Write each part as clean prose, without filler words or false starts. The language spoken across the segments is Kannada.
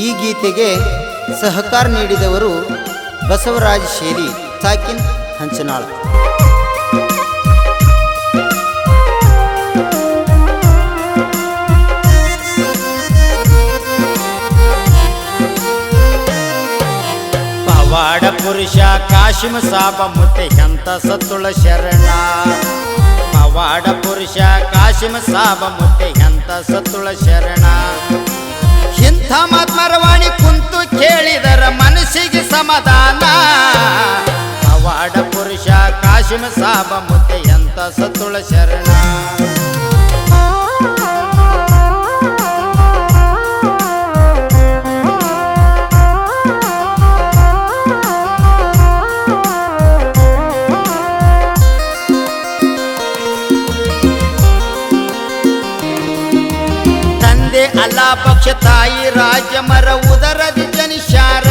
ಈ ಗೀತೆಗೆ ಸಹಕಾರ ನೀಡಿದವರು ಬಸವರಾಜ ಶೇರಿ, ಸಾಕಿನ್ ಹಂಚನಾಳ್. ಪವಾಡ ಪುರುಷ ಕಾಶಿಮ ಸಾಬ ಮುತ್ತೆ ಎಂತ ಸತ್ತುಳ ಶರಣ. ಪವಾಡ ಪುರುಷ ಕಾಶಿಮ ಸಾಬ ಮುತ್ತೆ ಎಂತ ಸತ್ತುಳ ಶರಣ. ಇಂಥ ಮಾತ್ಮರವಾಣಿ ಕುಂತು ಕೇಳಿದರ ಮನಸ್ಸಿಗೆ ಸಮಾಧಾನ. ಪವಾಡ ಪುರುಷ ಕಾಶಿಮ ಸಾಬ ಮುತ್ತೆ ಎಂತ ಸತ್ತುಳ ಶರಣ. ಅಲ್ಲ ಪಕ್ಷ ತಾಯಿ ರಾಜ್ಯ ಮರ ಉದರದಿ ಜನಿಷಾರ.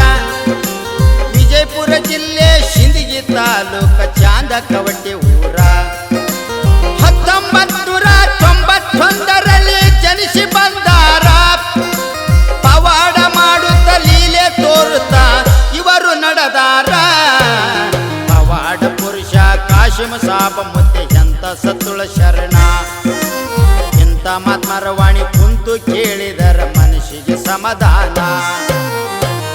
ವಿಜಯಪುರ ಜಿಲ್ಲೆ ಶಿಂದಗಿ ತಾಲೂಕ ಚಾಂದ ಕವಟೆ ಊರ. 1991ರಲ್ಲಿ ಜನಿಸಿ ಬಂದಾರ. ಪವಾಡ ಮಾಡುತ್ತ ಲೀಲೆ ತೋರುತ್ತ ಇವರು ನಡೆದಾರ. ಪವಾಡ ಪುರುಷ ಕಾಶಿಮ ಸಾಬ ಮುತ್ತೆ ಎಂತ ಸತ್ತುಳ ಶರಣ. ಮಾತ್ಮರವಾಣಿ ಕುಂತು ಕೇಳಿದರ ಮನಸ್ಸಿಗೆ ಸಮಾಧಾನ.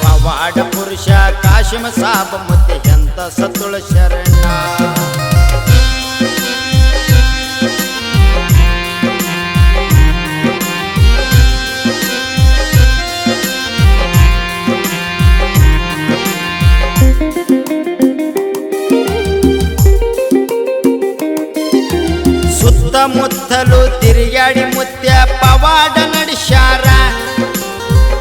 ಪವಾಡ ಪುರುಷ ಕಾಶಿಮ ಸಾಬ ಮುತ್ತೆ ಎಂತ ಸತ್ತುಳ ಶರಣ. ಸುತ್ತಮುತ್ತಲು ತಿರುಗಾಡಿ ಮುತ್ಯ ಪವಾಡ ನಡೆಸ್ಯಾರ.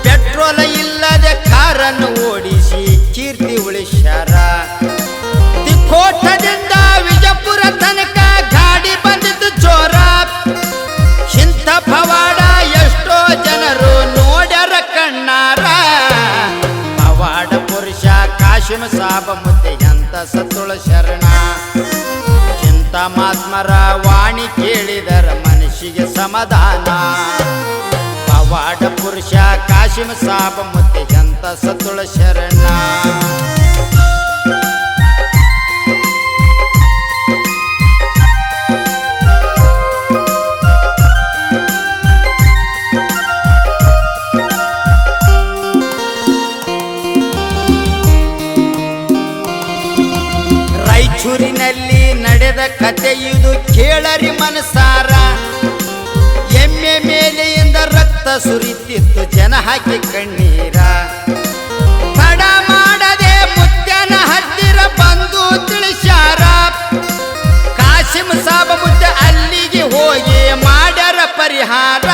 ಪೆಟ್ರೋಲ್ ಇಲ್ಲದೆ ಕಾರನ್ನು ಓಡಿಸಿ ಕೀರ್ತಿ ಉಳಿಸ್ಯಾರ. ತಿಕೋಟದಿಂದ ವಿಜಯಪುರ ತನಕ ಗಾಡಿ ಬಂದಿದ್ದು ಜೋರ. ಇಂಥ ಪವಾಡ ಎಷ್ಟೋ ಜನರು ನೋಡ್ಯಾರ ಕಣ್ಣಾರ. ಪವಾಡ ಪುರುಷ ಕಾಶಿಮ ಸಾಬ ಮುತ್ತೆ ಎಂತ ಸತ್ತುಳ ಶರಣ. ಮಾತ್ಮರ ವಾಣಿ ಕೇಳಿದರ ಮನಸ್ಸಿಗೆ ಸಮಾಧಾನ. ಪವಾಡ ಪುರುಷ ಕಾಶಿಮ ಸಾಬ ಮುತ್ತೆ ಎಂತ ಸತ್ತುಳ ಶರಣ. ರಾಯಚೂರಿನಲ್ಲಿ ನಡೆದ ಕತೆ ಇದು ಕೇಳರಿ ಮನಸಾರ. ಎಮ್ಮೆ ಮೇಲೆಯಿಂದ ರಕ್ತ ಸುರಿತಿತ್ತು ಜನ ಹಾಕಿ ಕಣ್ಣೀರ. ತಡ ಮಾಡದೆ ಮುತ್ಯನ ಹತ್ತಿರ ಬಂದು ತಿಳಿಸ್ಯಾರ. ಕಾಶಿಮ ಸಾಬ ಮುತ್ತೆ ಅಲ್ಲಿಗೆ ಹೋಗಿ ಮಾಡ್ಯಾರ ಪರಿಹಾರ.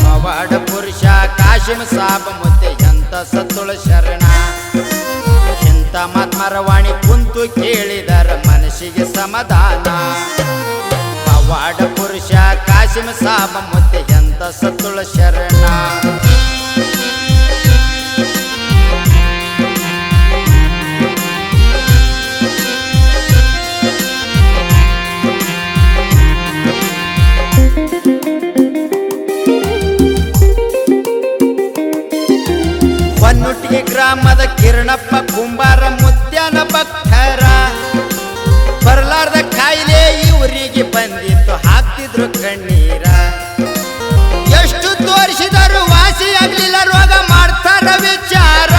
ಪವಾಡ ಪುರುಷ ಕಾಶಿಮ ಸಾಬ ಮುತ್ತೆ ಎಂತ ಸತ್ತುಳ ಶರಣ. ಮಾತ್ಮರವಾಣಿ ಕುಂತು ಕೇಳಿದರ ಮನಸ್ಸಿಗೆ ಸಮಾಧಾನ. ಪವಾಡ ಪುರುಷ ಕಾಶಿಮ ಸಾಬ ಮುತ್ತೆ ಎಂತ ಸತ್ತುಳ ಶರಣ. ಹೊನ್ನುಟ್ಟಿಗೆ ಗ್ರಾಮದ ಕಿರಣಪ್ಪ ಕುಂಬಾರ ಮುತ್ಯನ ಭಕ್ತರ. ಬರಲಾರ್ದ ಕಾಯಿಲೆ ಇವರಿಗೆ ಬಂದಿತ್ತು, ಹಾಕ್ತಿದ್ರು ಕಣ್ಣೀರ. ಎಷ್ಟು ತೋರಿಸಿದರು ವಾಸಿಯಾಗಲಿಲ್ಲ, ರೋಗ ಮಾಡ್ತಾರ ವಿಚಾರ.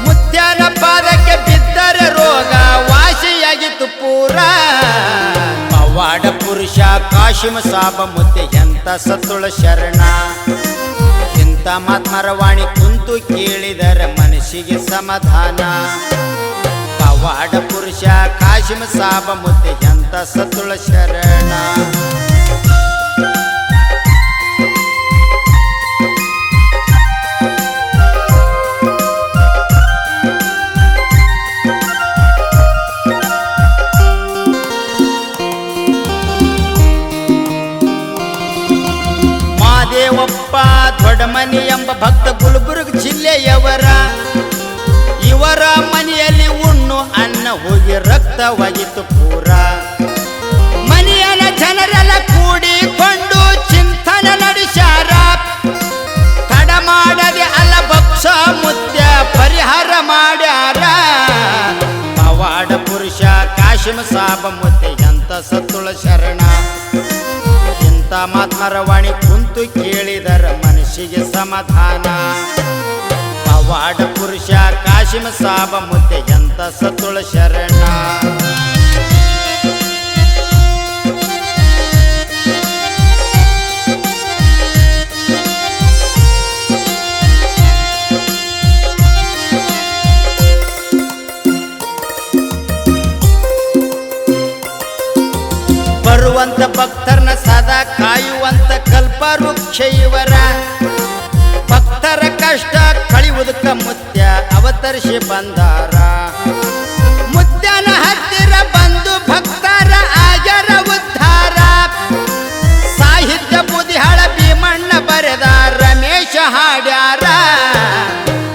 ಮುತ್ಯನ ಪಾದಕ್ಕೆ ಬಿದ್ದರೆ ರೋಗ ವಾಸಿಯಾಗಿತ್ತು ಪೂರ. ಪವಾಡ ಪುರುಷ ಕಾಶಿಮ ಸಾಬ ಮುತ್ತೆ ಎಂತ ಸತ್ತುಳ ಶರಣ. ಮಾತ್ಮರವಾಣಿ ಕುಂತು ಕೇಳಿದರ ಮನಸ್ಸಿಗೆ ಸಮಾಧಾನ. ಪವಾಡ ಪುರುಷ ಕಾಶಿಮ ಸಾಬ ಮುತ್ತೆ ಎಂತ ಸತ್ತುಳ ಶರಣ. ದೇವಪ್ಪ ದೊಡ್ಡಮನಿ ಎಂಬ ಭಕ್ತ ಗುಲ್ಬರ್ಗ ಜಿಲ್ಲೆಯವರ. ಇವರ ಮನೆಯಲ್ಲಿ ಉಣ್ಣು ಅನ್ನ ಹೋಗಿ ರಕ್ತವಾಗಿತ್ತು ಪೂರ. ಮನೆಯಲ್ಲ ಜನರೆಲ್ಲ ಕೂಡಿಕೊಂಡು ಚಿಂತನೆ ನಡೆಸ್ಯಾರ. ತಡ ಮಾಡ ಶರಣ. ಇಂಥ ಮಾತ್ಮರ ವಾಣಿ ಕುಂತು ಕೇಳಿದರ ಮನಸ್ಸಿಗೆ ಸಮಾಧಾನ. ಪವಾಡ ಪುರುಷ ಕಾಶಿಮ ಸಾಬ ಮುತ್ತೆ ಎಂತ ಸತುಳ ಶರಣ. ಬರುವಂತ ಭಕ್ತರನ್ನ ಸದಾ ಕಾಯುವಂತ ಕಲ್ಪವೃಕ್ಷ ಇವರ. ಭಕ್ತರ ಕಷ್ಟ ಕಳಿಯುವುದಕ್ಕ ಮುತ್ಯ ಅವತರಿಸಿ ಬಂದಾರ. ಮುತ್ಯನ ಹತ್ತಿರ ಬಂದು ಭಕ್ತರ ಆಗ್ಯಾರ ಉದ್ಧಾರ. ಸಾಹಿತ್ಯ ಬುದಿಹಾಳ ಭೀಮಣ್ಣ ಬರೆದ ರಮೇಶ ಹಾಡ್ಯಾರ.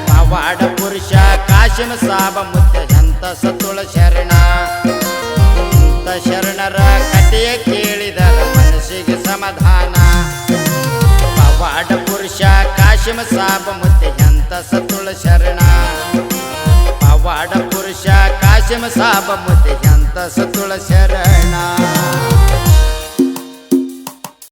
ಪವಾಡ ಪುರುಷ ಕಾಶಿಮ ಸಾಬ ಮುತ್ಯ ಎಂತ ಸತುಳ ಶರಣ. ಶರಣರ ಕಥೆಯ ಕೇಳಿದರ ಮನಸ್ಸಿಗೆ ಸಮಾಧಾನ. ಪವಾಡ ಪುರುಷ ಕಾಶಿಮ ಸಾಬ ಮುತ್ತೆ ಎಂತ ಸತುಳ ಶರಣ. ಪವಾಡ ಪುರುಷ ಕಾಶಿಮ ಸಾಬ ಮುತ್ತೆ ಎಂತ ಸತುಳ ಶರಣ.